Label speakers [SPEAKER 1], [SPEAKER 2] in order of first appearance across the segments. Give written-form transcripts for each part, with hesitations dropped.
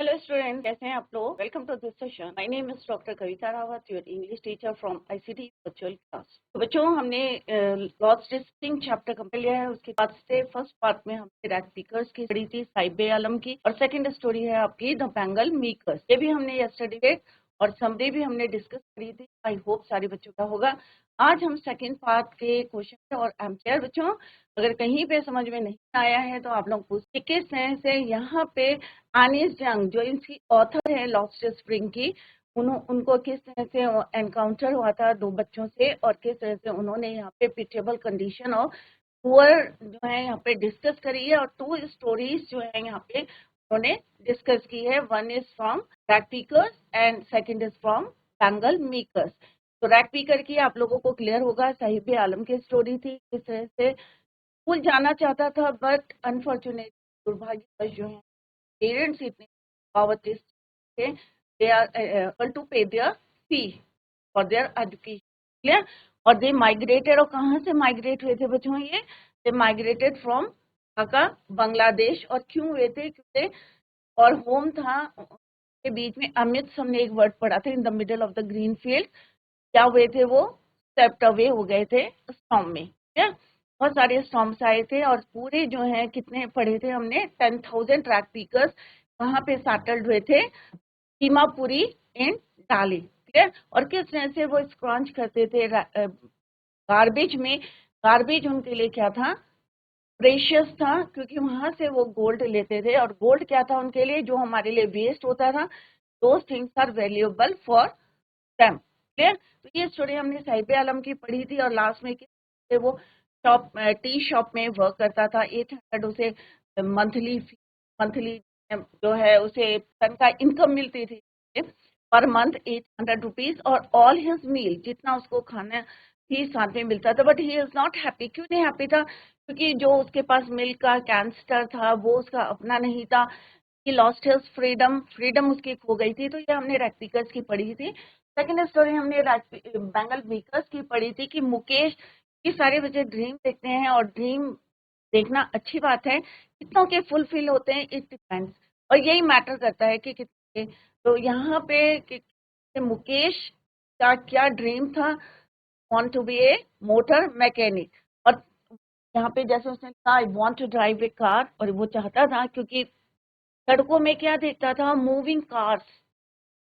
[SPEAKER 1] Hello students, कैसे हैं आप लोग? Welcome to this session. My name is Dr. Kavita Rawat, your English teacher from ICT virtual class. तो बच्चों हमने लॉस्ट डिस्टिंग चैप्टर कंप्लीट लिया है। उसके बाद से फर्स्ट पार्ट में हमने रैग पिकर्स की स्टडी थी, साइबे आलम की, और सेकंड स्टोरी है आपकी द बेंगल मेकर्स। ये भी हमने यस्टरडे और समडे भी हमने डिस्कस करी थी। आई होप सारे बच्चों का होगा। आज हम सेकंड पार्ट के क्वेश्चन और आंसर बच्चों, अगर कहीं पे समझ में नहीं आया है तो आप लोग पूछिए। किस तरह से यहाँ पे आनिस जंग जो इनकी ऑथर है लॉस्ट स्प्रिंग की, उनको किस तरह से एनकाउंटर हुआ था दो बच्चों से, और किस तरह से उन्होंने यहाँ पे पिटेबल कंडीशन और पुअर जो है यहाँ पे डिस्कस करी है। और टू स्टोरीज जो है यहाँ पे उन्होंने डिस्कस की है। One is from rag pickers and second is from Bengal makers. तो रैग पिकर की आप लोगों को क्लियर होगा, साहिब आलम की स्टोरी थी, किस तरह से स्कूल जाना चाहता था बट अनफॉर्चुनेट दुर्भाग्यवश जो है पेरेंट्स इतने पावर्टी थे, they are able to pay their fee for their education, और दे माइग्रेटेड। और कहाँ से माइग्रेट हुए थे बच्चों? ये they migrated from Dhaka Bangladesh. और क्यों हुए थे? क्योंकि और होम था के बीच में अमित, हमने एक वर्ड पढ़ा था, in the middle of the green field. क्या हुए थे? वो स्टेप्ड अवे हो गए थे स्टॉर्म में। बहुत सारे स्टॉर्म्स आए थे और पूरे जो है कितने पढ़े थे हमने, 10,000 ट्रैक पीकर्स वहां पे सेटल्ड हुए थे दीमापुरी इन डाली। क्लियर? और किस तरह से वो स्क्रॉन्च करते थे गार्बेज में। गार्बेज उनके लिए क्या था? प्रेशियस था, क्योंकि वहां से वो गोल्ड लेते थे। और गोल्ड क्या था उनके लिए? जो हमारे लिए वेस्ट होता था, those things are valuable for them. Clear? तो ये स्टोरी हमने साहिब आलम की पढ़ी थी। और लास्ट में वो शॉप, टी शॉप में वर्क करता था। 800 उसे मंथली मंथली जो है उसे तनख्वाह इनकम मिलती थी पर मंथ 800 रुपीज। और ऑल हिज मील, जितना उसको खाना ही साथ में मिलता था। But he is not happy. क्यों नहीं हैप्पी था? क्योंकि जो उसके पास मिल्क का कैंसर था वो उसका अपना नहीं था। He lost his freedom, freedom उसकी खो गई थी। तो ये हमने रैग पिकर्स की पढ़ी थी। सेकंड स्टोरी हमने बेंगल मेकर्स की पढ़ी थी कि मुकेश की सारे बच्चे ड्रीम देखते हैं, और ड्रीम देखना अच्छी बात है, कितनों के फुलफिल होते हैं इट डिपेंड्स, और यही मैटर करता है कि कितने। तो यहाँ पे मुकेश का क्या ड्रीम था? Want to be a motor mechanic. और यहाँ पे जैसे उसने कहा I want to drive a car, और वो चाहता था क्योंकि सड़कों में क्या देखता था? Moving cars,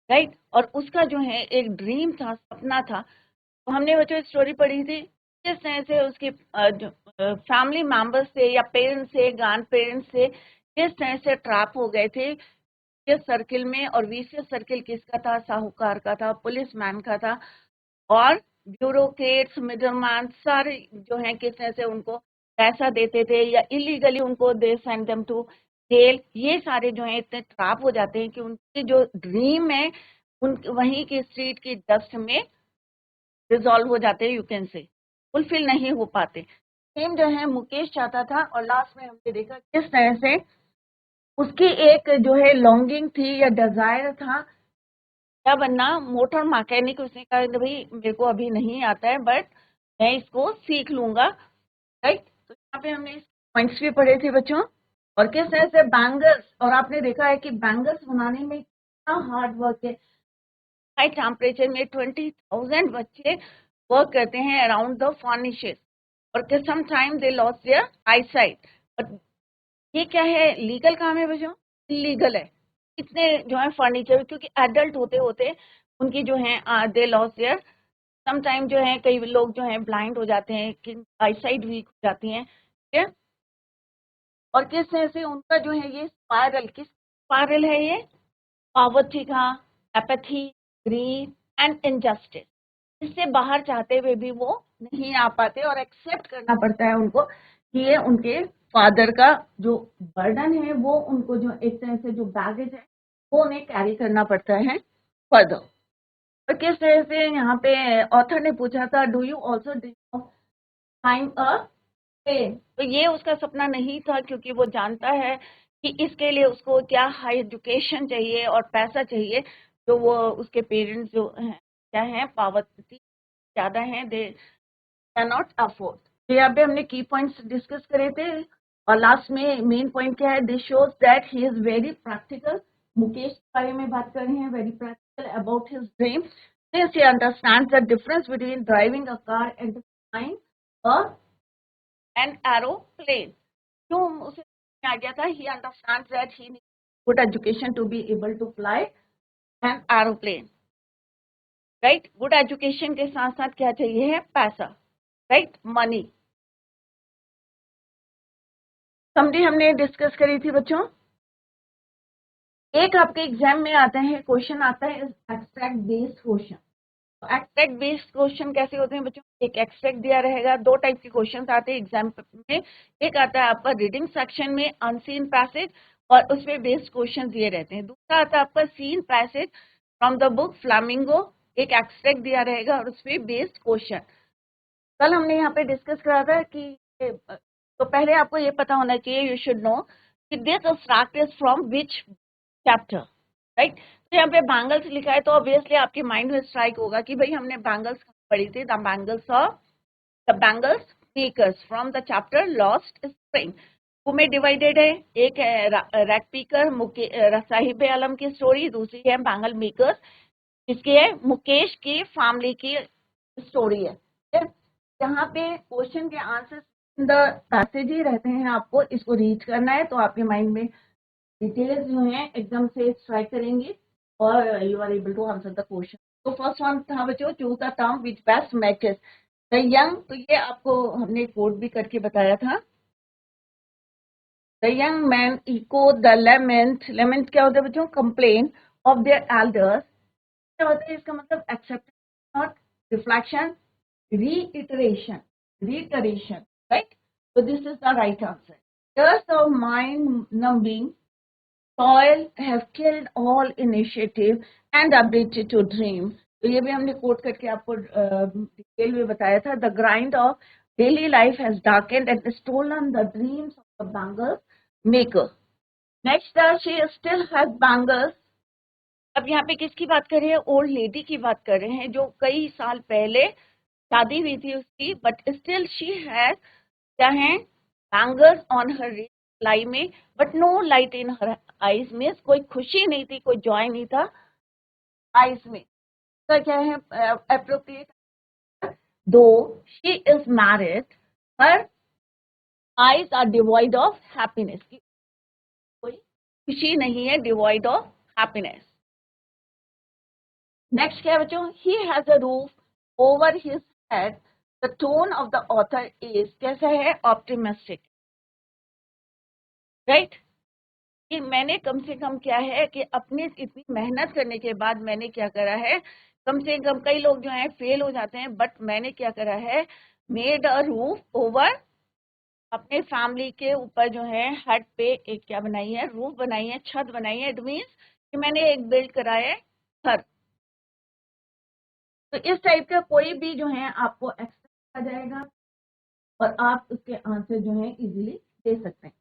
[SPEAKER 1] right. और उसका जो है एक ड्रीम था, सपना था। तो हमने बच्चों स्टोरी पढ़ी थी किस तरह से उसके फैमिली मेंबर्स से या पेरेंट्स से, ग्रैंड पेरेंट्स से किस तरह से ट्रैप हो गए थे विशियस सर्किल में। और विशियस सर्किल किसका था? साहूकार का था, पुलिस मैन का था, और ब्यूरोक्रेट्स, मिडलमैन सारे जो हैं किस तरह से उनको पैसा देते थे या इलीगली उनको they send them to jail. ये सारे जो हैं इतने ट्रैप हो जाते हैं कि उनके जो ड्रीम है उन वहीं की स्ट्रीट की डस्ट में रिजॉल्व हो जाते हैं, यू कैन से फुलफिल नहीं हो पाते। सेम जो है मुकेश चाहता था। और लास्ट में हमने देखा किस तरह से उसकी एक जो है लॉन्गिंग थी या डिजायर था क्या बनना? Motor mechanic. उसने कहा भाई मेरे को अभी नहीं आता है बट मैं इसको सीख लूंगा, राइट। तो यहाँ पे हमने पॉइंट्स भी पढ़े थे बच्चों। और किस तरह से बैंगल्स, और आपने देखा है कि बैंगल्स बनाने में कितना हार्ड वर्क है। हाई टेम्परेचर में 20,000 बच्चे वर्क करते हैं अराउंड द फर्निशेस, और some time they lose their eyesight. But ये क्या है? लीगल काम है बच्चों? इलीगल है। इतने जो है फर्नीचर, क्योंकि एडल्ट होते होते उनकी जो है they lose there, some time जो है कई लोग जो है ब्लाइंड हो जाते हैं, कि आईसाइट वीक हो जाती है, ठीक है। और किस तरह से उनका जो है ये स्पायरल, किस स्पायरल है ये? पॉवर्टी का, एपैथी, ग्रीड एंड इनजस्टिस, इससे बाहर चाहते हुए भी वो नहीं आ पाते, और एक्सेप्ट करना पड़ता है उनको कि ये उनके फादर का जो बर्डन है वो उनको जो एक तरह से जो बैगेज है वो उन्हें कैरी करना पड़ता है फर्दर। और किस तरह से यहाँ पे ऑथर ने पूछा था do you also dream of Kling a train? तो ये उसका सपना नहीं था, क्योंकि वो जानता है कि इसके लिए उसको क्या हाई एजुकेशन चाहिए और पैसा चाहिए, जो वो उसके पेरेंट्स जो हैं क्या है, पावर्टी ज्यादा है, दे कैन नॉट अफोर्ड। तो यहाँ पे हमने की पॉइंट्स डिस्कस करे थे। और लास्ट में मेन पॉइंट क्या है? This shows that he is very practical Mukesh के बारे में बात कर रहे हैं, very practical about his dream, since he understands the difference between driving a car and flying an aeroplane. क्यों उसे आ गया था? He understands that he needs good education to be able to fly an aeroplane, right. Good education के साथ साथ क्या चाहिए है? पैसा, राइट, मनी। समझी हमने डिस्कस करी थी बच्चों। एक आपके एग्जाम में आता है, क्वेश्चन आता है abstract based question. Abstract based question कैसे होते हैं बच्चों? एक एक्सट्रैक्ट दिया रहेगा, दो टाइप के क्वेश्चन आते हैं एग्जाम में। एक आता है आपका रीडिंग सेक्शन में अनसीन पैसेज और उसमें बेस्ड क्वेश्चन दिए रहते हैं। दूसरा आता है आपका seen passage from the book Flamingo, एक एक्सट्रैक्ट दिया रहेगा और उसमें बेस्ड क्वेश्चन। कल हमने यहाँ पे डिस्कस करा था कि तो पहले आपको ये पता होना चाहिए, यू शुड नो कि this extract is from which chapter, right. तो यहाँ पे बैंगल्स लिखा है तो ऑब्वियसली आपके माइंड में स्ट्राइक होगा कि भाई हमने बैंगल्स पढ़ी थी, the bangles makers from the chapter lost spring. में डिवाइडेड है, एक है रैक पीकर साहिब आलम की स्टोरी, दूसरी है बैंगल मेकर्स, इसकी है मुकेश की फैमिली की स्टोरी है। यहाँ पे क्वेश्चन के आंसर द पैसेज ही रहते हैं, आपको इसको रीच करना है तो आपके माइंड में डिटेल्स जो है एकदम से स्ट्राइक करेंगे और you are able to answer the question. तो फर्स्ट वन था बच्चों, choose the term which best matches the young. तो ये आपको हमने कोड भी करके बताया था। The young man echo the lament क्या होता है बच्चों? Complain of their elders. क्या होता है इसका मतलब? Acceptance, not reflection, reiteration, right? So this is the right answer. Years of mind-numbing toil have killed all initiative and ability to dream. तो ये भी हमने कोट करके आपको डिटेल में बताया था। The grind of daily life has darkened and stolen the dreams of the bangle maker. Next, she still has bangles. अब यहाँ पे किसकी बात कर रहे हैं? ओल्ड लेडी की बात कर रहे हैं जो कई साल पहले शादी हुई थी उसकी, बट स्टिल शी हैज क्या है? बैंगल्स ऑन हर लाई में, but no light in her eyes में। कोई खुशी नहीं थी, कोई जॉय नहीं था आईज में। तो क्या है appropriate? Though she is married, her eyes are devoid of happiness. कोई खुशी नहीं है, डिवॉइड ऑफ हैप्पीनेस। नेक्स्ट क्या है बच्चों? He has a roof over his head. The tone of the author is कैसा है? Optimistic, right. कि मैंने कम से कम क्या है कि अपनी इतनी मेहनत करने के बाद मैंने क्या करा है, कम से कम कई लोग जो है फेल हो जाते हैं, बट मैंने क्या करा है? मेड अ रूफ ओवर, अपने फैमिली के ऊपर जो है हट पे एक क्या बनाई है? रूफ बनाई है, छत बनाई है। इट मीन्स कि मैंने एक बिल्ड करा है घर। तो इस टाइप का कोई भी जो है आपको एक्स्ट्रा आ जाएगा और आप उसके आंसर जो है इजीली दे सकते हैं।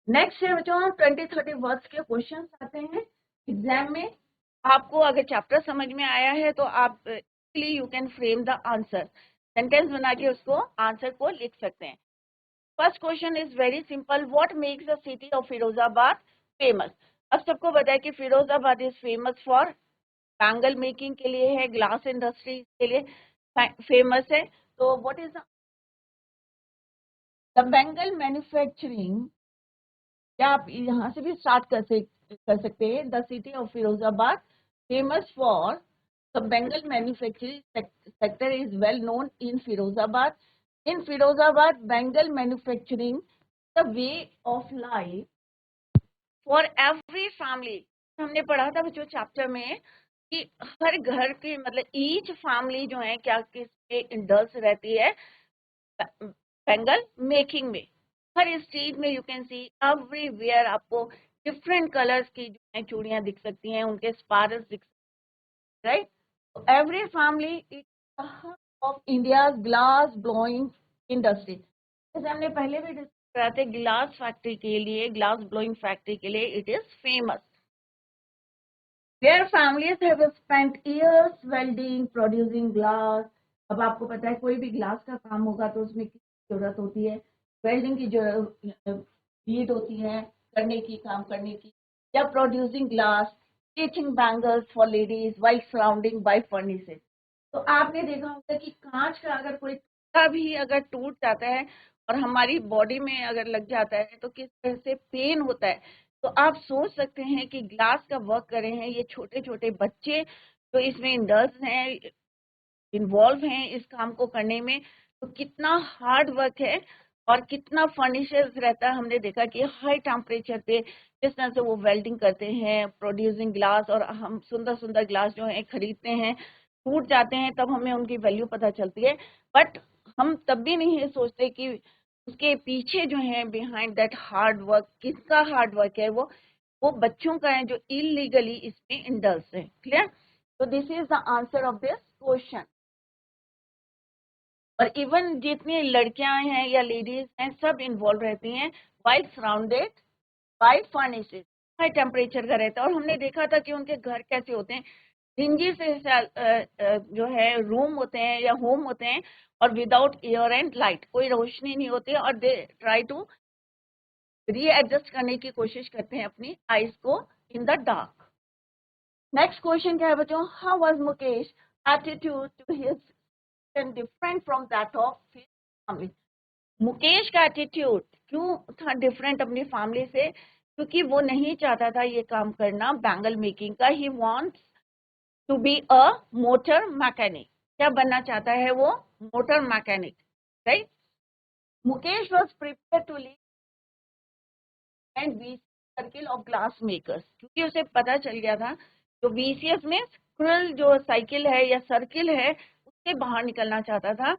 [SPEAKER 1] नेक्स्ट है बच्चों 20-30 वर्ड्स के क्वेश्चन आते हैं एग्जाम में। आपको अगर चैप्टर समझ में आया है तो आप you can frame the answer, sentence बना के उसको आंसर को लिख सकते हैं। First question is very simple, what makes the city of Firozabad famous? अब सबको पता है कि Firozabad is famous for bangle making के लिए है, ग्लास इंडस्ट्री के लिए फेमस है। तो what is the bangle manufacturing? क्या आप यहाँ से भी स्टार्ट कर सकते हैं? The city of Firozabad famous for the Bengal manufacturing sector is well known in Firozabad. In Firozabad Bengal manufacturing the way of life for every family. हमने पढ़ा था बच्चों चैप्टर में कि हर घर के मतलब ईच फैमिली जो है क्या किस पे इंडल्स रहती है? बेंगल मेकिंग में। हर स्ट्रीट में यू कैन सी एवरीवेयर आपको डिफरेंट कलर्स की जो है चूड़ियां दिख सकती हैं, उनके स्पारल्स दिख सकते हैं, right. Every family is of India glass blowing industry. जैसे हमने पहले भी डिस्कस करा थे, ग्लास फैक्ट्री के लिए, ग्लास ब्लोइंग फैक्ट्री के लिए it is famous. Their families have spent years welding, producing glass. अब आपको पता है कोई भी ग्लास का काम होगा तो उसमें किसकी जरूरत होती है? वेल्डिंग की जो नीड होती है करने की, काम करने की। या producing glass, stitching bangles for ladies while surrounding by furnaces. तो आपने देखा होगा कि कांच का अगर कोई टुकड़ा भी अगर टूट जाता है और हमारी बॉडी में अगर लग जाता है तो किस तरह से पेन होता है। तो आप सोच सकते हैं कि ग्लास का वर्क कर रहे हैं ये छोटे छोटे बच्चे जो इसमें इंडल्ज हैं, इन्वॉल्व हैं इस काम को करने में, तो कितना हार्ड वर्क है और कितना फर्निचर्स रहता है। हमने देखा कि हाई टेम्परेचर पे जिस तरह से वो वेल्डिंग करते हैं, प्रोड्यूसिंग ग्लास, और हम सुंदर सुंदर ग्लास जो है खरीदते हैं, टूट जाते हैं तब हमें उनकी वैल्यू पता चलती है। बट हम तब भी नहीं सोचते कि उसके पीछे जो है बिहाइंड दैट हार्ड वर्क, किसका हार्ड वर्क है, वो बच्चों का है जो इलीगली इसमें इंडल्ज है। क्लियर? तो this is the answer of this question. और इवन जितनी लड़कियां हैं या लेडीज हैं सब इन्वॉल्व रहती हैं while surrounded by furnaces. High temperature का रहता है और हमने देखा था कि उनके घर कैसे होते हैं, dingy से जो है रूम होते हैं या होम होते हैं और विदाउट एयर एंड लाइट, कोई रोशनी नहीं होती और दे ट्राई टू रीएडजस्ट करने की कोशिश करते हैं अपनी आईज को in the dark. Next question क्या है बच्चों? How was Mukesh attitude to his different from that of his family? Mukesh का एटीट्यूड क्यों था डिफरेंट अपनी फैमिली से? क्योंकि वो नहीं चाहता था ये काम करना बैंगल मेकिंग का। He wants to be a motor mechanic. क्या बनना चाहता है वो? Motor mechanic, right? Mukesh was prepare to leave and be circle of glass makers, क्योंकि उसे पता चल गया था जो बीसीएस में स्क्विरल जो साइकिल है या सर्किल है उससे बाहर निकलना चाहता था।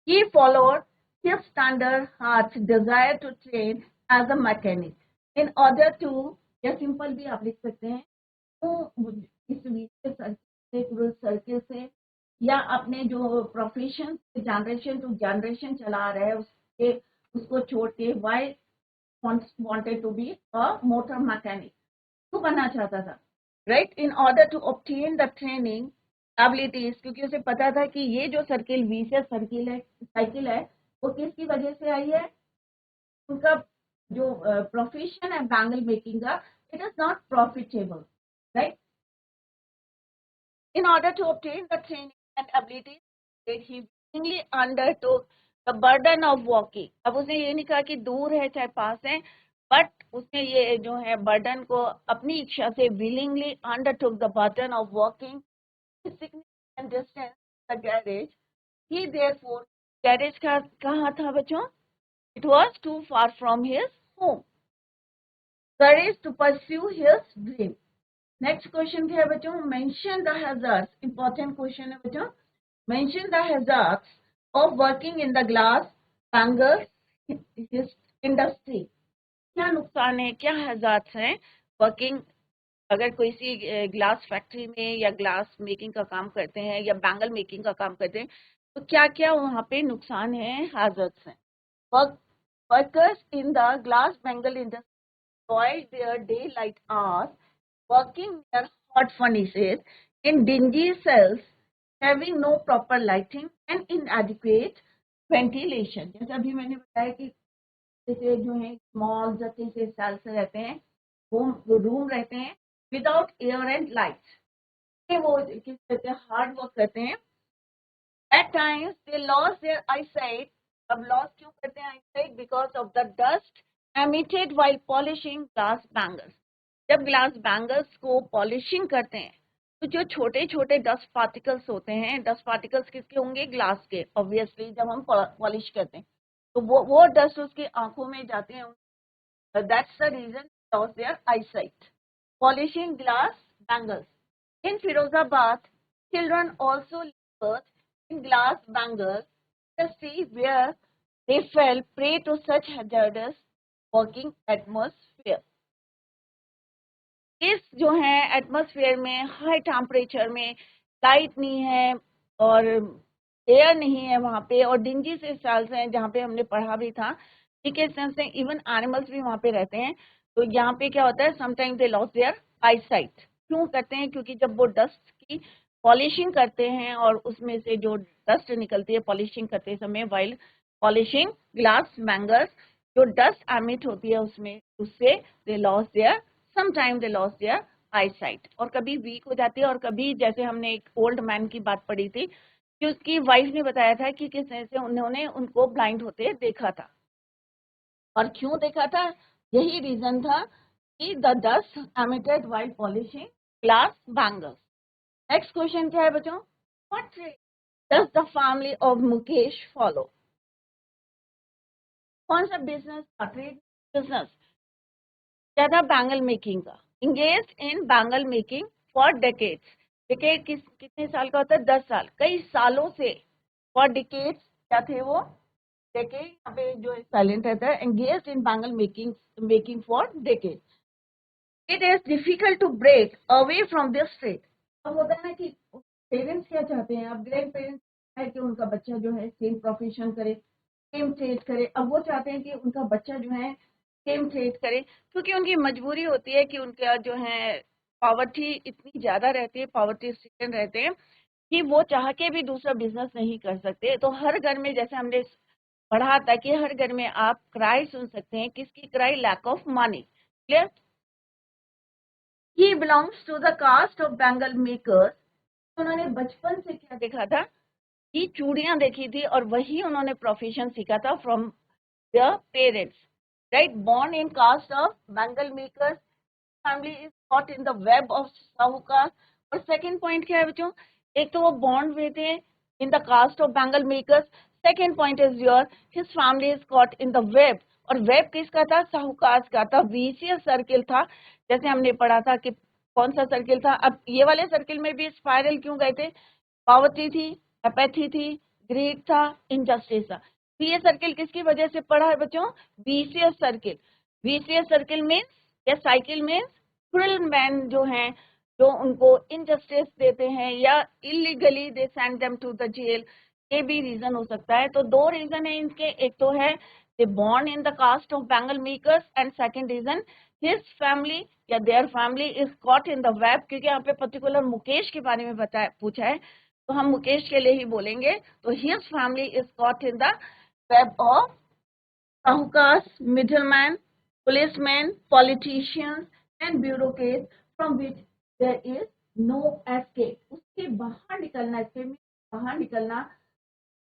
[SPEAKER 1] He followed his standard heart's desire to train as a mechanic in order to, या सिंपल भी आप लिख सकते हैं, तो इस सर्किल से या अपने जो प्रोफेशन जनरेशन टू जनरेशन चला रहा है उसके उसको छोड़ के Y wanted to be a motor mechanic, तो बनना चाहता था, right? In order to obtain the training abilities, क्योंकि उसे पता था कि ये जो सर्किल वीसीएस सर्किल है साइकिल है वो किसकी वजह से आई है? उनका जो प्रोफेशन है बैंगल मेकिंग का, it is not profitable, right? In order to obtain the training and abilities that he willingly undertook the burden of walking. अब उसने ये नहीं कहा कि दूर है चाहे पास है, बट उसने ये जो है बर्डन को अपनी इच्छा से willingly undertook the burden of walking significant distance the garage. He therefore garage का कहाँ था बच्चों? It was too far from his home. Courage to pursue his dream. Next question क्या है बच्चों? Mention the hazards. Important question है बच्चों। Mention the hazards of working in the glass bangle industry. क्या नुकसान है, क्या हैजर्ड्स हैं वर्किंग, अगर कोई सी ग्लास फैक्ट्री में या ग्लास मेकिंग का काम करते हैं या बैंगल मेकिंग का काम करते हैं, तो क्या क्या वहाँ पे नुकसान है, हैजर्ड्स हैं? Workers in the glass bangle industry enjoy their daylight hours working near hot furnaces in dingy cells having no proper lighting and inadequate ventilation. जैसे अभी मैंने बताया कि जैसे जो है स्मॉल जैसे से सेल्स रहते हैं, रूम रहते हैं विदाउट एयर एंड लाइट, वो किस कहते हैं हार्ड वर्क करते हैं। At times they lost their eyesight. अब लॉस क्यों करते हैं eyesight? Because of the dust emitted while polishing glass bangles. जब ग्लास बैंगल्स को पॉलिशिंग करते हैं तो जो छोटे छोटे डस्ट पार्टिकल्स होते हैं, डस्ट पार्टिकल्स किसके होंगे? ग्लास के, ऑब्वियसली जब हम पॉलिश करते हैं तो वो डस्ट उसकी आंखों में जाते हैं। That's the reason lose their eyesight. Polishing glass bangles in Firozabad, children also lived in glass bangles industry where they fell prey to such hazardous working atmosphere. इस जो है एटमॉस्फेयर में हाई टेम्परेचर में लाइट नहीं है और एयर नहीं है वहाँ पे, और डिंजी से सेल्स हैं जहाँ पे हमने पढ़ा भी था, ठीक है, सेंस में इवन एनिमल्स भी वहाँ पे रहते हैं। तो यहाँ पे क्या होता है, sometime they lose their eyesight. क्यों करते हैं? क्योंकि जब वो डस्ट की पॉलिशिंग करते हैं और उसमें से जो डस्ट निकलती है पॉलिशिंग करते समय वाइल पॉलिशिंग ग्लास बैंगल्स, जो डस्ट एमिट होती है उसमें, उससे they lose their, sometime they lose their eyesight, और कभी वीक हो जाती है, और कभी जैसे हमने एक ओल्ड मैन की बात पढ़ी थी कि उसकी वाइफ ने बताया था कि किस तरह से उन्होंने उनको ब्लाइंड होते देखा था, और क्यों देखा था, यही रीजन था कि the dust emitted while polishing glass bangles. Next question क्या है बच्चों, what trade does the family of Mukesh follow? कौन सा बिजनेस था, ट्रेड बिजनेस क्या था, बैंगल मेकिंग का, engage in bangle making for decades. Decade कितने साल का होता है, 10 साल, कई सालों से, फॉर डेकेड्स क्या थे वो, डेकेड यहाँ पे जो साइलेंट रहता है, engaged in bangle making for decade. It is difficult to break away from this trade. अब होता है ना कि पेरेंट्स क्या चाहते हैं, अब ग्रैंड पेरेंट्स है कि उनका बच्चा जो है सेम प्रोफेशन करे, सेम ट्रेड करे, अब वो चाहते हैं कि उनका बच्चा जो है सेम ट्रेड करे, क्योंकि उनकी मजबूरी होती है कि उनका जो है पॉवर्टी इतनी ज्यादा रहती है, पॉवर्टी स्ट्रिकन रहते हैं कि वो चाह के भी दूसरा बिजनेस नहीं कर सकते। तो हर घर में, जैसे हमने पढ़ा था कि हर घर में आप क्राई सुन सकते हैं, किसकी cry, lack of money. Clear? He belongs to the caste of bangle makers. उन्होंने बचपन से क्या देखा था कि चूड़ियां देखी थी, और वही उन्होंने प्रोफेशन सीखा था from the parents, right? Born in caste of bangle makers, family is caught in the web of sahukar. और सेकंड पॉइंट क्या है बच्चों, एक तो वो बॉन्ड हुए थे in the caste of bangle makers, second point is your his family is caught in the web. और वेब किसका था, साहूकार का था, विशियस सर्किल था, जैसे हमने पढ़ा था कि कौन सा सर्किल था। अब ये वाले सर्किल में भी स्पाइरल क्यों गए थे, पॉवर्टी थी, एपैथी थी, ग्रीड था, इनजस्टिस था। तो ये सर्किल किसकी वजह से पड़ा है बच्चों, vicious circle. Vicious circle means या साइकिल मीन्स क्रूअल मैन जो हैं, जो उनको इनजस्टिस देते हैं या illegally they send them to the jail, ये भी रीजन हो सकता है। तो दो रीजन है इनके, एक तो है they born in the caste of bangle makers, and second reason his family या their family is caught in the web. क्योंकि यहाँ पे पर्टिकुलर मुकेश के बारे में बताया पूछा है, तो हम मुकेश के लिए ही बोलेंगे। तो his family is caught in the web of sahukars, middleman, policemen, politicians and bureaucrats from which there is no escape. उसके बाहर निकलना, इसके बाहर निकलना,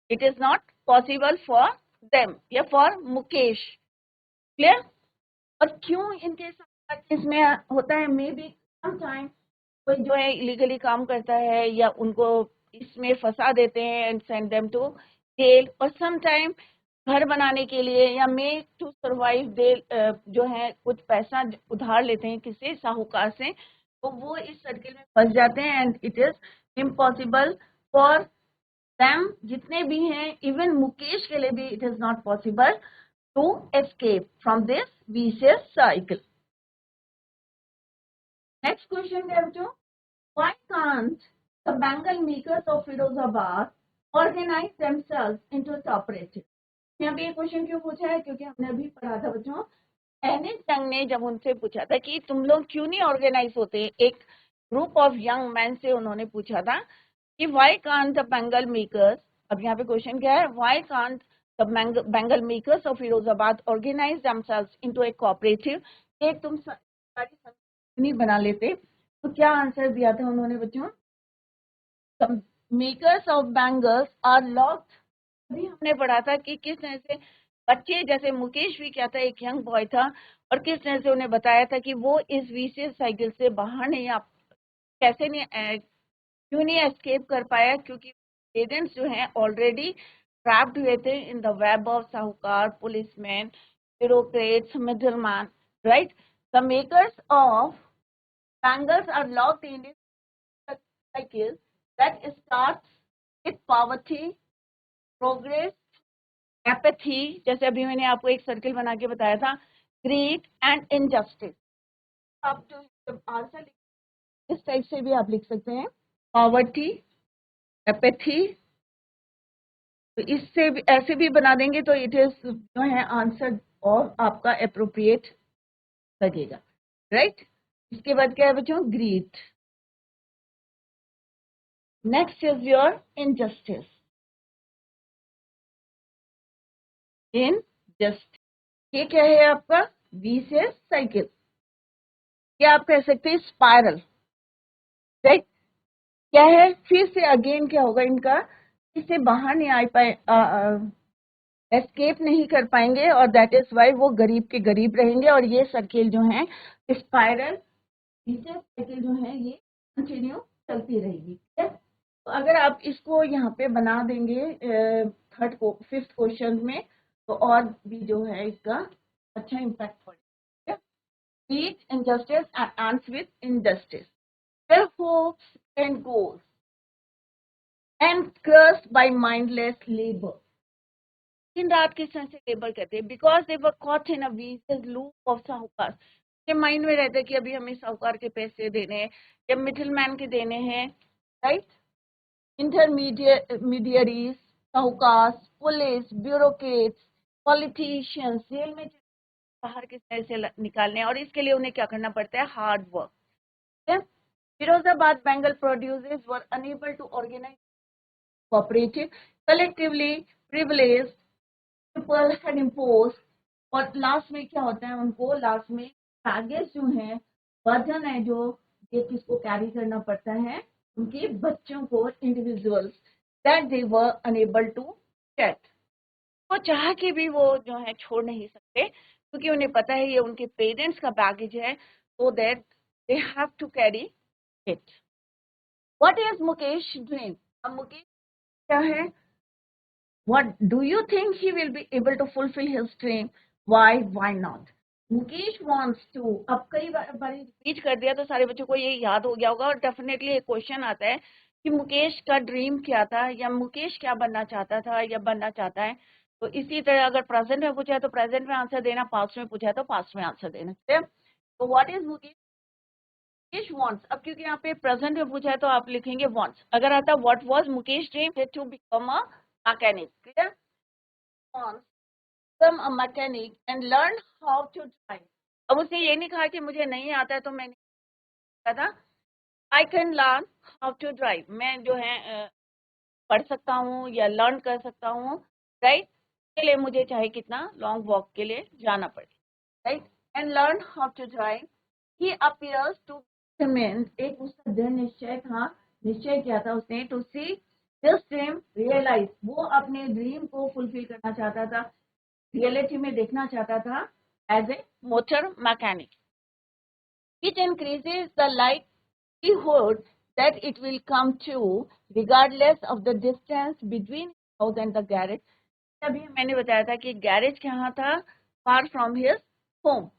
[SPEAKER 1] it is not possible for them या for मुकेश। क्लियर? और क्यों इनके साथ इसमें होता है, मे बी समटाइम कोई जो है इलीगली काम करता है या उनको इसमें फंसा देते हैं and send them to jail, और समटाइम घर बनाने के लिए या मेक टू सर्वाइव दे जो है कुछ पैसा उधार लेते हैं किसी साहूकार से, तो वो इस सर्किल में फंस जाते हैं, and it is impossible for them, जितने भी हैं, इवन मुकेश के लिए भी it is not possible to escape from this vicious cycle. Next question है बच्चों, why can't the Bengal makers of Firozabad organize themselves into a cooperative? यहाँ पे ये क्वेश्चन क्यों पूछा है, क्योंकि हमने अभी पढ़ा था बच्चों, एनएस जंग ने जब उनसे पूछा था कि तुम लोग क्यों नहीं ऑर्गेनाइज होते, एक ग्रुप ऑफ यंग मैन से उन्होंने पूछा था कि why can't the bangle makers, अब यहाँ पे क्वेश्चन क्या है, why can't the bangle makers of Firozabad organise themselves into a cooperative, एक तुम सारी संगठन बना लेते। तो क्या आंसर दिया था उन्होंने बच्चों, makers of bangles are locked. अभी हमने पढ़ा था कि किस तरह से बच्चे, जैसे मुकेश भी क्या था, एक यंग बॉय था, और किस तरह से उन्हें बताया था कि वो इस विशियस साइकिल से बाहर नहीं आ, कैसे नहीं, क्यों नहीं एस्केप कर पाया, क्योंकि पेरेंट्स जो हैं ऑलरेडी ट्रैप्ड हुए थे in the web of sahukar, policeman, bureaucrats, middleman, right? The makers of bangles are locked in cycle that starts with poverty, progress, apathy, जैसे अभी मैंने आपको एक सर्किल बना के बताया था, greed and injustice। आप जो आंसर इस टाइप से भी आप लिख सकते हैं, पॉवर्टी, एपैथी, तो इससे भी ऐसे भी बना देंगे तो इट इज जो है आंसर और आपका अप्रोप्रिएट लगेगा, राइट? इसके बाद क्या है बच्चों, greed. Next is your injustice. Injustice ये क्या है आपका वी से साइकिल, या आप कह सकते हैं स्पाइरल, राइट। क्या है फिर से अगेन क्या होगा इनका, इससे बाहर नहीं आ पाए, एस्केप नहीं कर पाएंगे, और दैट इज वाई वो गरीब के गरीब रहेंगे, और ये सर्किल जो है स्पाइरल साइकिल जो है ये कंटिन्यू चलती रहेगी, ठीक है। तो अगर आप इसको यहाँ पे बना देंगे थर्ड को फिफ्थ क्वेश्चन में, तो और भी जो है इसका अच्छा इम्पैक्ट पड़ेगा। Peace, injustice and ends with injustice. Their hopes and goals and crushed by mindless labor. दिन रात किस तरह से लेबर करते हैं, because they were caught in a vicious loop of sahukar. के माइंड में रहता है कि अभी हमें साहूकार के पैसे देने हैं या मिडिल मैन के देने हैं, राइट। इंटरमीडियरीज, साहूकार, पुलिस, ब्यूरोक्रेट्स, पॉलिटिशियंस जेल में बाहर किस तरह से निकालने हैं, और इसके लिए उन्हें क्या करना पड़ता है, hard work. Firozabad Bengal producers were unable to organize cooperative, collectively privileged people had imposed, और लास्ट में क्या होता है उनको, लास्ट में बैगेज जो है, वजन है जो ये किसको कैरी करना पड़ता है, उनके बच्चों को, individuals that they were unable to cat. वो चाह के भी वो जो है छोड़ नहीं सकते, क्योंकि उन्हें पता है ये उनके पेरेंट्स का बैगेज है, so that they have to carry it. What is Mukesh dream? अब मुकेश क्या है? What do you think he will be able to fulfill his dream? Why? Why not? Mukesh wants to, अब कई बार रिपीट कर दिया तो सारे बच्चों को ये याद हो गया होगा, और डेफिनेटली एक क्वेश्चन आता है कि मुकेश का ड्रीम क्या था, या मुकेश क्या बनना चाहता था या बनना चाहता है। तो इसी तरह अगर प्रेजेंट में पूछा है तो प्रेजेंट में आंसर देना, पास्ट में पूछा है तो पास्ट में आंसर देना, ठीक है। तो व्हाट इज मुकेश wants, अब क्योंकि यहाँ पे प्रेजेंट में पूछा है तो आप लिखेंगे wants। अगर आता what was Mukesh dream to become a mechanic, clear. wants become a mechanic and learn how to drive। अब उसने ये नहीं कहा कि मुझे नहीं आता है तो मैं नहीं कहा, I can learn how to drive, मैं जो है पढ़ सकता हूँ या लर्न कर सकता हूँ, राइट। के लिए मुझे चाहे कितना लॉन्ग वॉक के लिए जाना पड़े, right. And learn how to drive, he appears to एक उसका दृढ़ निश्चय था, निश्चय किया था उसने, to see this dream realise, वो अपने ड्रीम को फुलफिल करना चाहता था, रियलिटी में देखना चाहता था as a motor mechanic. It increases the likelihood that it will come true regardless of the distance between house and the garage। अभी मैंने बताया था कि गैरेज कहाँ था, फार फ्रॉम हिज होम।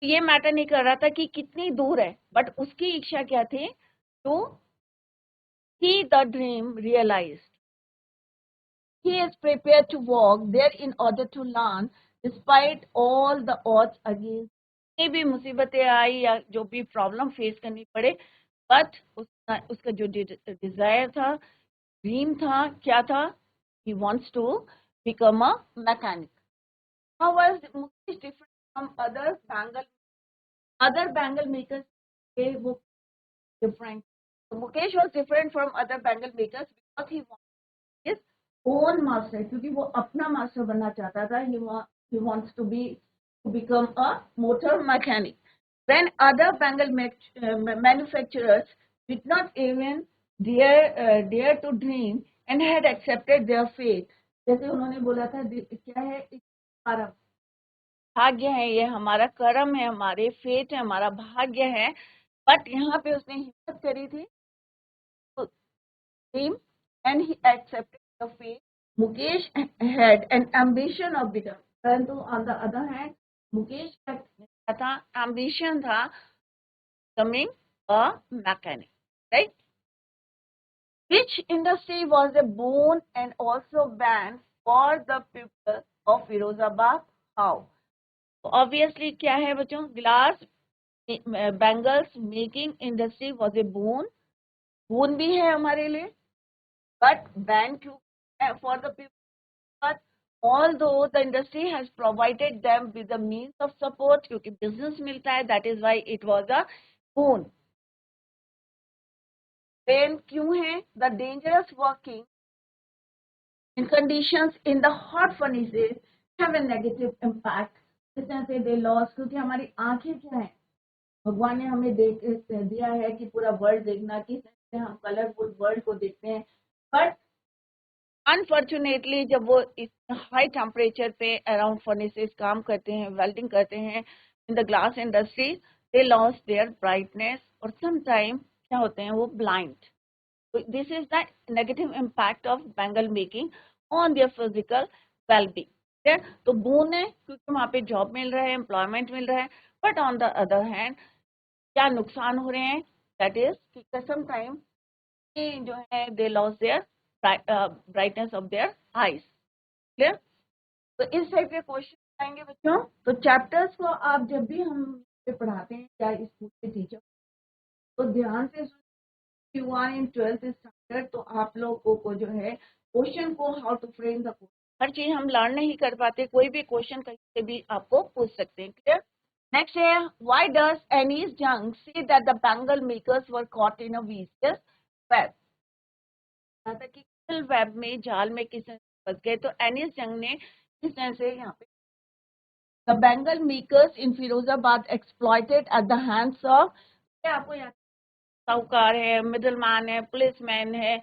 [SPEAKER 1] ये मैटर नहीं कर रहा था कि कितनी दूर है, बट उसकी इच्छा क्या थी, to see the dream realised. He is prepared to walk there in order to learn despite all the odds against। ये भी मुसीबतें आई या जो भी प्रॉब्लम फेस करनी पड़े, बट उसका जो डिजायर था, ड्रीम था, क्या था, he wants to become a mechanic। How was Mukesh different from other bangle makers? वो different। So Mukesh was different from other bangle makers because he wanted his own master, क्योंकि वो अपना master बनना चाहता था। He wants to become a motor mechanic। When other bangle manufacturers did not even dare to dream and had accepted their fate। जैसे उन्होंने बोला था क्या है, हमारा भाग्य है, ये हमारा कर्म है, हमारे फेट है, हमारा भाग्य है, बट यहाँ पे उसने हिम्मत करी थी dream and he accepted the fate। Mukesh had an ambition of becoming, परंतु on the other hand Mukesh का था ambition था becoming a mechanic, right। Which industry was a boon and also banned for the people of Firozabad? How? So obviously क्या है बच्चों, glass bangles making industry was a boon भी है हमारे लिए, but banned for the people। But although the industry has provided them with the means of support, क्योंकि business मिलता है, that is why it was a boon। Then क्यों है, the dangerous working in conditions in the hot furnaces have a negative impact. इस तरह से दे loss, क्योंकि हमारी आंखें क्या है, भगवान ने हमें दिया है कि पूरा वर्ल्ड देखना, किस तरह से हम कलरफुल वर्ल्ड को देखते हैं, बट अनफॉर्चुनेटली जब वो इस हाई टेम्परेचर पे अराउंड फर्नेसेस काम करते हैं, वेल्डिंग करते हैं in the glass industry, they lose their brightness और सम टाइम क्या होते हैं वो blind. This is the negative impact of bangle making on their physical wellbeing. तो बोन है क्योंकि वहाँ पे जॉब मिल रहा है, एम्प्लॉयमेंट मिल रहा है, but on the other hand क्या नुकसान हो रहे हैं, दैट इज सम टाइम जो है they lose their brightness of their eyes. Clear? तो इस टाइप के क्वेश्चन आएंगे बच्चों। तो चैप्टर्स को आप जब भी हम पढ़ाते हैं या स्कूल के टीचर, तो ध्यान से you are in 12th standard, तो आप लोगों को जो है क्वेश्चन को how to frame the question, हर चीज हम लर्न नहीं कर पाते, कोई भी क्वेश्चन कहीं से भी आपको पूछ सकते हैं। क्लियर? नेक्स्ट है, व्हाई डज एनीस जंग say that the bangle makers were caught in a vicious web. कि वेब में, जाल में किस तरह फंस गए, तो एनीस जंग ने किस तरह से यहाँ पे the bangle makers in Firozabad exploited at the hands of, आपको याद, साहूकार है, मिडिल मैन है, पुलिस मैन है,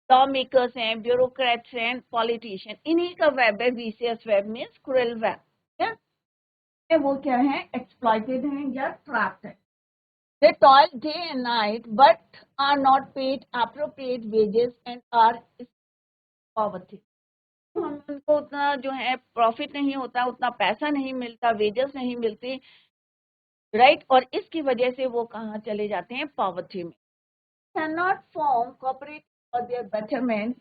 [SPEAKER 1] लॉ मेकर्स हैं, ब्यूरोक्रेट्स हैं, पॉलिटिशियन, इन्हीं का वेब है vicious web means cruel web. क्या वो क्या है, एक्सप्लॉइटेड हैं या ट्रैप्ड है। They toil day and night but are not paid appropriate wages and are poverty. हम उनको उतना जो है प्रॉफिट नहीं होता, उतना पैसा नहीं मिलता, वेजेस नहीं मिलती, राइट, और इसकी वजह से वो कहाँ चले जाते हैं, पॉवर्टी में। Can not form corporate for their betterment,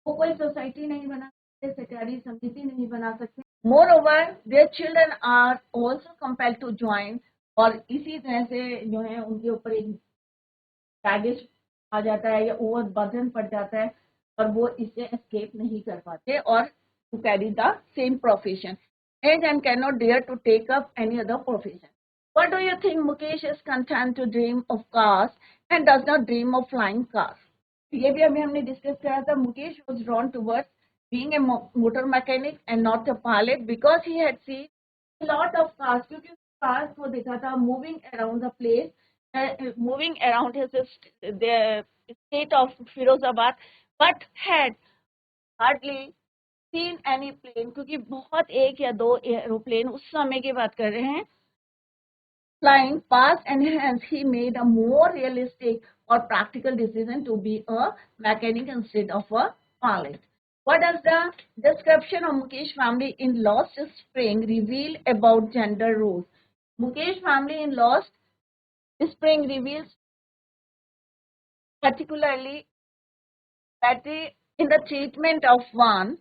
[SPEAKER 1] वो कोई सोसाइटी नहीं बना सकते, सरकारी समिति नहीं बना सकते। Moreover their children are also compelled to join, और इसी तरह से जो है उनके ऊपर एक बैगेज आ जाता है या ओवर बर्डन पड़ जाता है, और वो इससे एस्केप नहीं कर पाते और to carry the same profession as and can not dare to take up any other profession. What do you think Mukesh is content to dream of cars and does not dream of flying cars? ये भी अभी हमने discuss किया था। Mukesh was drawn towards being a motor mechanic and not a pilot because he had seen a lot of cars, क्योंकि cars को देखा था moving around the place, moving around the state of Firozabad, but had hardly seen any plane, क्योंकि बहुत एक या दो aeroplane उस समय की बात कर रहे हैं flying past, and hence he made a more realistic or practical decision to be a mechanic instead of a pilot. What does the description of Mukesh family in Lost Spring reveal about gender roles? Mukesh family in Lost Spring reveals particularly that in the treatment of one,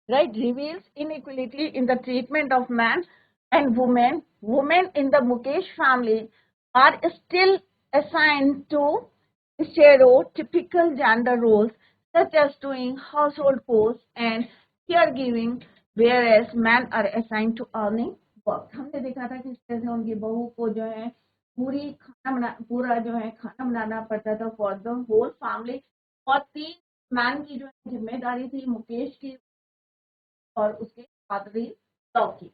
[SPEAKER 1] right, reveals inequality in the treatment of man and women. Women in the Mukesh family are still assigned to stereotypical gender roles such as doing household chores and caregiving, whereas men are assigned to earning work. हमने देखा था कि इस तरह से उनकी बहू को जो है पूरा जो है खाना बनाना पड़ता था फॉर द होल फैमिली, और 3 मैन की जो जिम्मेदारी थी मुकेश की और उसके फादर लॉ की।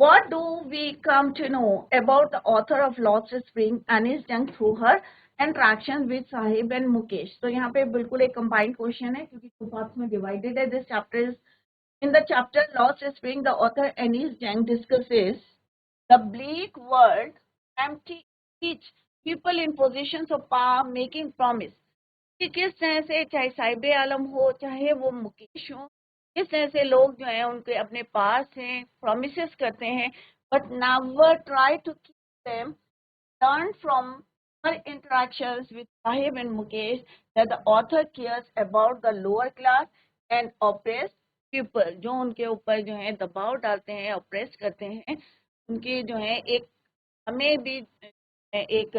[SPEAKER 1] What do we come to know about the author of Lost Spring, Anis Jung, through her interactions with Sahib and Mukesh? तो यहाँ पे बिल्कुल एक combined question है क्योंकि 2 parts में divided है। This chapter is in the chapter Lost Spring. The author Anis Jung discusses the bleak world empty each people in positions of power making promise, कि किस तरह से चाहे साहिब आलम हो चाहे वो मुकेश हो, किस तरह से लोग जो है उनके अपने पास हैं, प्रोमिसेस करते हैं, but never try to keep them, learn from her interactions with Saheb and Mukesh that the author cares about the lower class and oppressed people, जो उनके ऊपर जो है दबाव डालते हैं, ऑप्रेस करते हैं, उनकी जो है एक हमें भी एक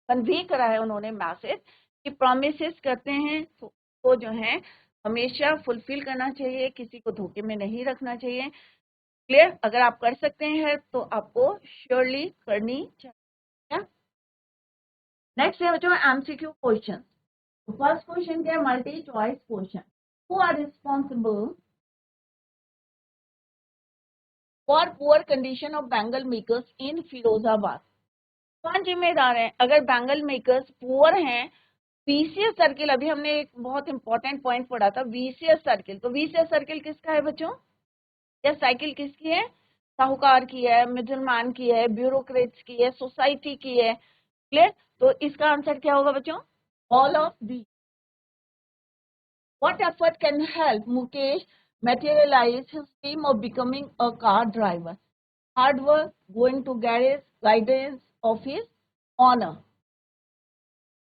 [SPEAKER 1] कन्वे करा है उन्होंने मैसेज कि प्रॉमिसेस करते हैं तो जो है हमेशा फुलफिल करना चाहिए, किसी को धोखे में नहीं रखना चाहिए। क्लियर? अगर आप कर सकते हैं तो आपको श्योरली करनी चाहिए। नेक्स्ट है बच्चों एमसीक्यू क्वेश्चन। फर्स्ट क्वेश्चन क्या है, multi choice question. Who are responsible for poor condition of bangle makers in Firozabad. कौन जिम्मेदार है अगर बैंगल मेकर्स पुअर हैं? वीसीएस सर्किल, अभी हमने एक बहुत इंपॉर्टेंट पॉइंट पढ़ा था, वीसीएस सर्किल। तो वीसीएस सर्किल किसका है बच्चों? या साइकिल किसकी है? साहूकार की है, मिडलमैन की है, ब्यूरोक्रेट्स की है, सोसाइटी की है। क्लियर? तो इसका आंसर क्या होगा बच्चों? All of the. What effort can help Mukesh materialize his dream of becoming a car driver? Hard work, going to garage, guidance of his honor.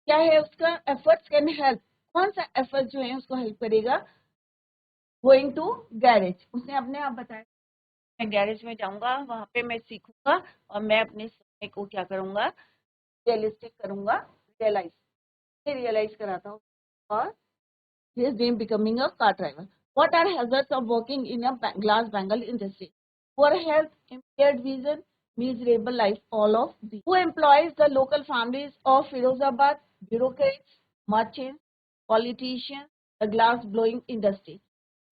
[SPEAKER 1] क्या है उसका? efforts can help. कौन सा एफर्ट जो है उसको हेल्प करेगा? गोइंग टू गैरेज, उसने अपने आप बताया मैं गैरेज में जाऊंगा, वहां पे मैं सीखूंगा और मैं अपने सपने को क्या करूंगा? रियलिस्टिक करूंगा, रियलाइज कराता हूँ और his dream becoming a car driver. What are hazards of working in a glass bangle industry? Poor health, impaired vision, miserable life, all of these. Who employs the local families of Firozabad? Bureaucrats, merchants, politicians, the glass blowing industry.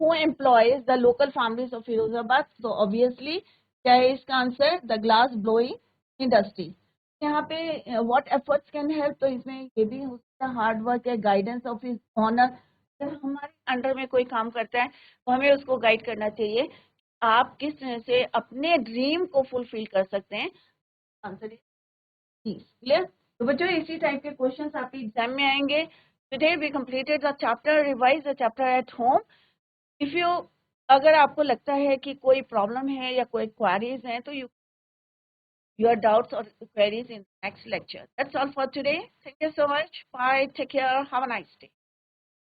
[SPEAKER 1] Who employs the local families of Firozabad? So obviously, क्या है इसका answer? The glass blowing industry. यहाँ पे what efforts can help, तो इसमें ये भी हो सकता है हार्ड वर्क है, गाइडेंस ऑफ हिज ऑनर। अगर हमारे अंडर में कोई काम करता है तो हमें उसको गाइड करना चाहिए आप किस तरह से अपने ड्रीम को फुलफिल कर सकते हैं। Answer is clear. तो बच्चों इसी टाइप के क्वेश्चंस आपके एग्जाम में आएंगे। Today we completed the chapter, revise the chapter at home. If you, अगर आपको लगता है कि कोई प्रॉब्लम है या कोई क्वेरीज हैं तो your doubts or queries in next lecture. That's all for today. Thank you so much. Bye. Take care. Have a nice day.